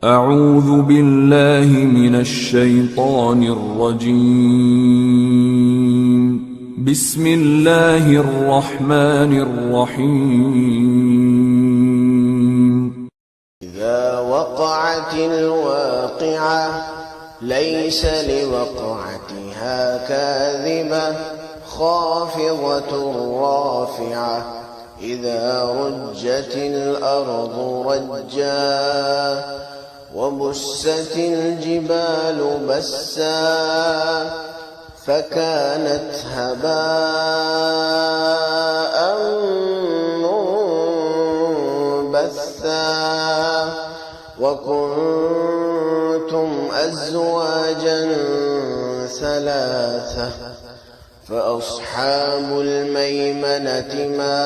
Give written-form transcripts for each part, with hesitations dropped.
أعوذ بالله من الشيطان الرجيم. بسم الله الرحمن الرحيم. إذا وقعت الواقعة ليس لوقعتها كاذبة خافضة رافعة إذا رجت الأرض رجا وبست الجبال بسا فكانت هباء منبثا وكنتم أزواجا ثلاثة فأصحاب الميمنة ما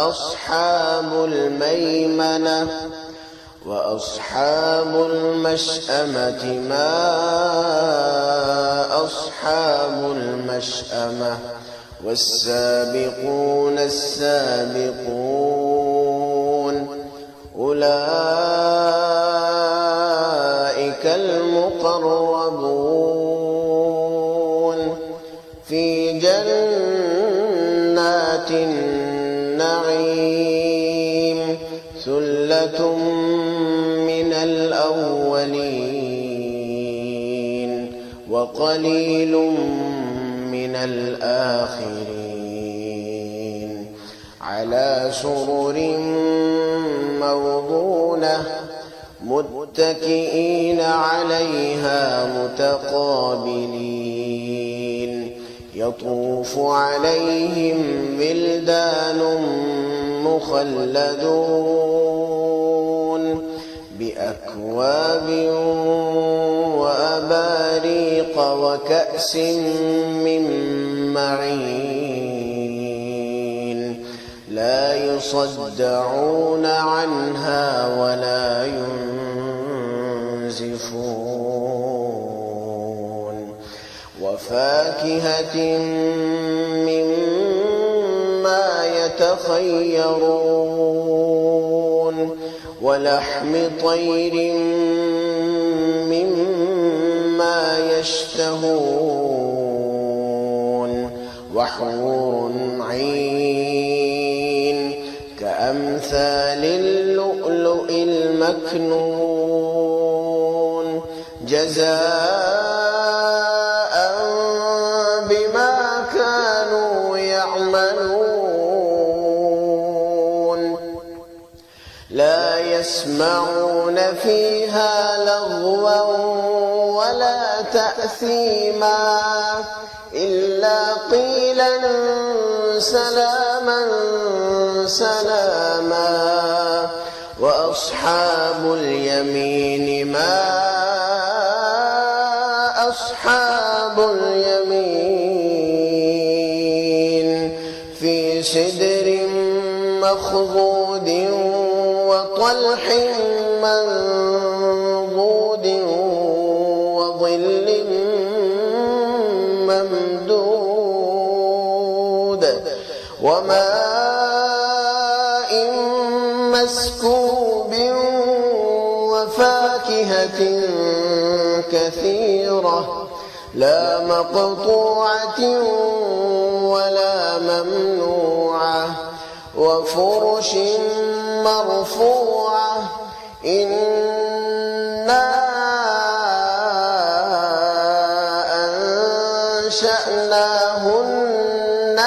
أصحاب الميمنة وأصحاب المشأمة ما أصحاب المشأمة والسابقون السابقون أولئك المقربون في جنات النعيم ثلة من الأولين وقليل من الآخرين على سرر موضونة متكئين عليها متقابلين يطوف عليهم ولدان مخلدون بأكواب وأباريق وكأس من معين لا يصدعون عنها ولا ينزفون وفاكهة مما يتخيرون ولحم طير مما يشتهون وحور عين كأمثال اللؤلؤ المكنون جزاء بما كانوا يعملون لا يسمعون فيها لغوا ولا تأثيما إلا قيلا سلاما سلاما وأصحاب اليمين ما أصحاب اليمين في سدر مخضود وطلح منضود وظل ممدود وماء مسكوب وفاكهة كثيرة لا مقطوعة ولا ممنوعة وفرش مرفوعة إنا أنشأناهن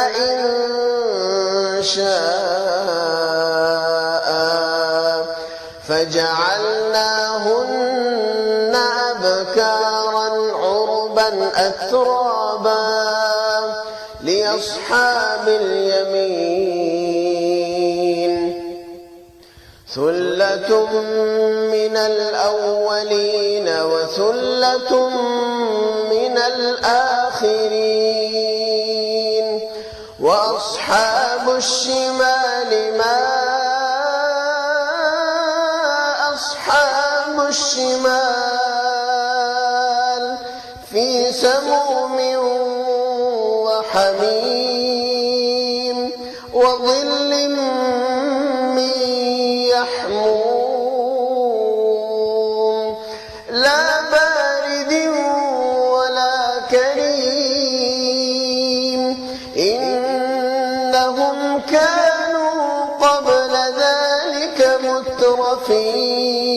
إنشاء فجعلناهن أبكارا عربا أترابا لأصحاب اليمين ثلة من الأولين وثلة من الآخرين وأصحاب الشمال ما أصحاب الشمال في سموم وحميم وظل من يحموم كانوا قبل ذلك مترفين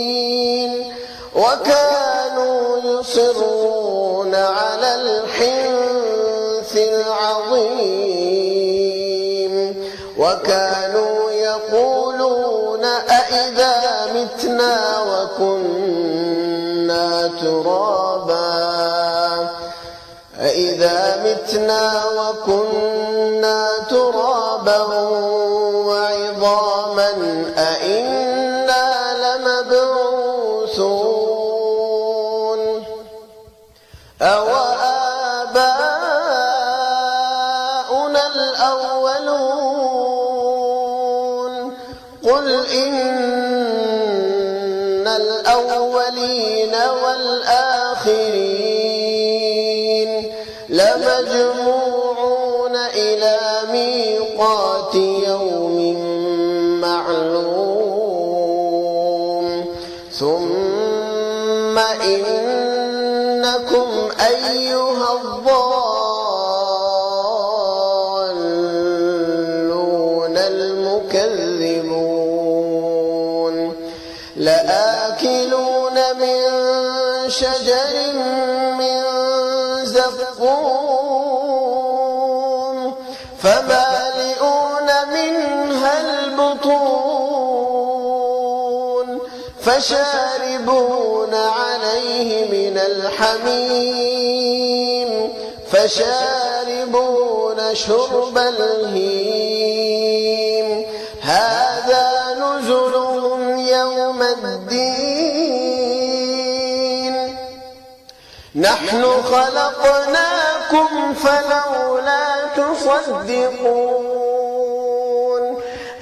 وكانوا يصرون على الحنث العظيم وكانوا يقولون أإذا متنا وكنا ترابا وعظاما أإنا لمبعوثون أوآباؤنا الأولون قل إن الأولين والآخرين لمجموعون إلى ميقات يوم معلوم ثم إنكم أيها الضالون المكذبون لآكلون من شجر من زقوم فمالئون منها البطون فشاربون عليه من الحميم فشاربون شرب الهيم هذا نزلهم يوم الدين نحن خلقناكم فلولا تصدقون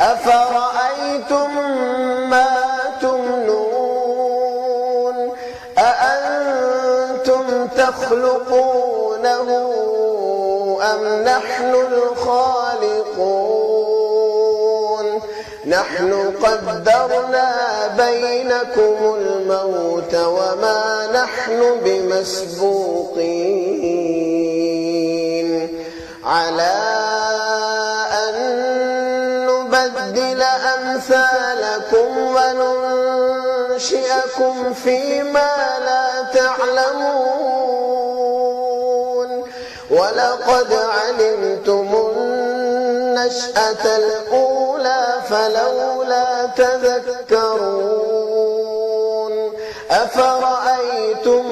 أفرأيتم ما تمنون أأنتم تخلقونه أم نحن الخالقون نحن قدرنا بينكم الموت وما نحن بمسبوقين على أن نبدل أمثالكم وننشئكم فيما لا تعلمون ولقد علمتم النشأة الأولى فلولا تذكرون أفرأيتم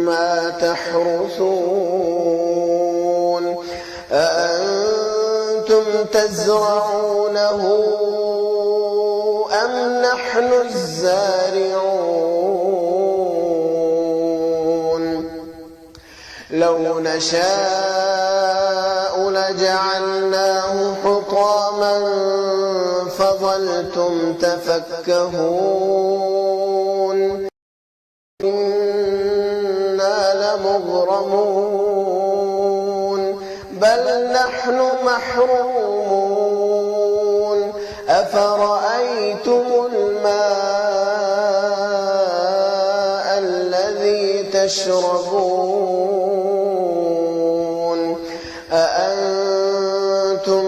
ما تحرثون أأنتم تزرعونه أم نحن الزارعون لو نشاء لجعلناه حطاما فظلتم تفكهون إنا لمغرمون بل نحن محرومون أفرأيتم الماء الذي تشربون أأنتم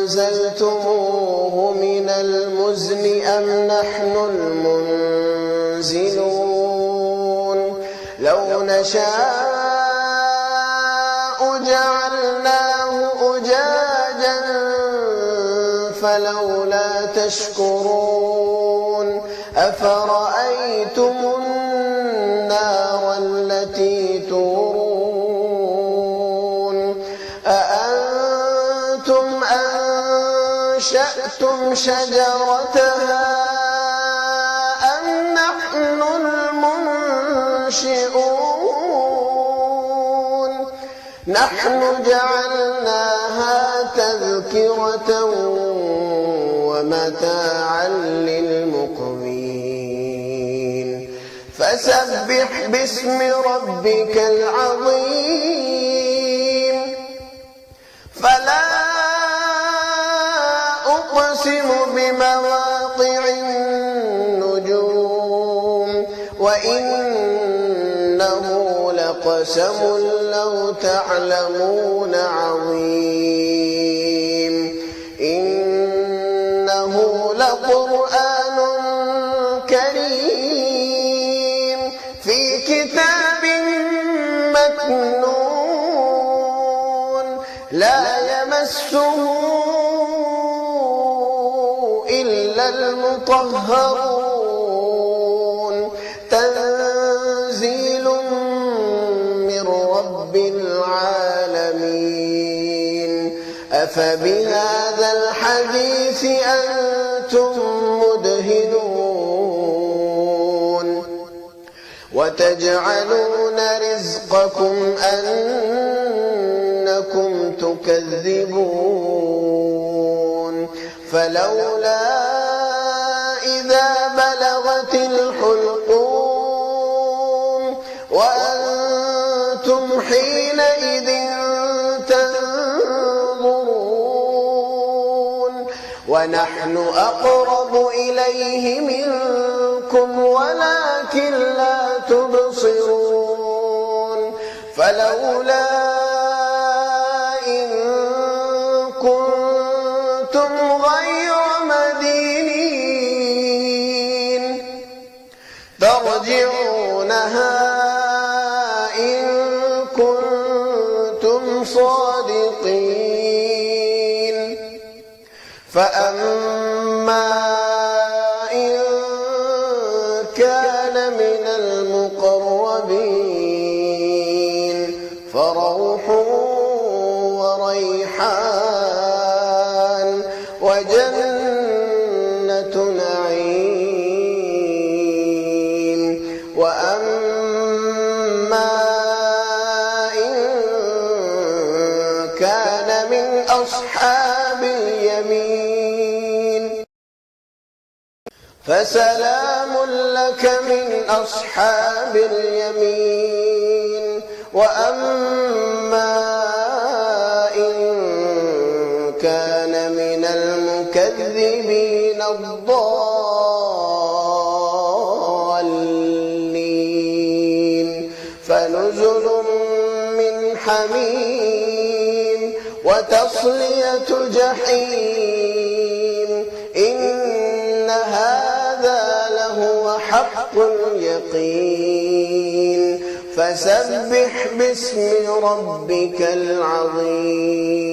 أنزلتموه من المزن أم نحن المنزلون لو نشاء جعلناه أجاجا فلولا تشكرون أفرأيتم النار التي تورون أأنتم أنشأتم شجرتها أم نحن المنشئون نحن جعلناها تذكرة ومتاعا للمقوين فسبح باسم ربك العظيم فلا أقسم بمواقع النجوم وإنه لقسم قسم لو تعلمون عظيم إنه لقرآن كريم في كتاب مكنون لا يمسه إلا المطهرون تنزيل من رب العالمين أفبهذا الحديث أنتم مدهنون وتجعلون رزقكم أنكم تكذبون فلولا إذا بلغت الحلقوم وأنتم حينئذ تنظرون ونحن أقرب إليه منكم ولكن لا تبصرون فلولا إن كنتم غير مدينين ترجعونها إن كنتم صادقين فأما إن كان من المقربين فروح وريحان وجنة نعيم وأما إن كان من أصحاب اليمين فسلام لك من أصحاب اليمين وأما إن كان من المكذبين الضالين فنزل من حميم وتصلية جحيم إن هذا لهو حق اليقين فسبح باسم ربك العظيم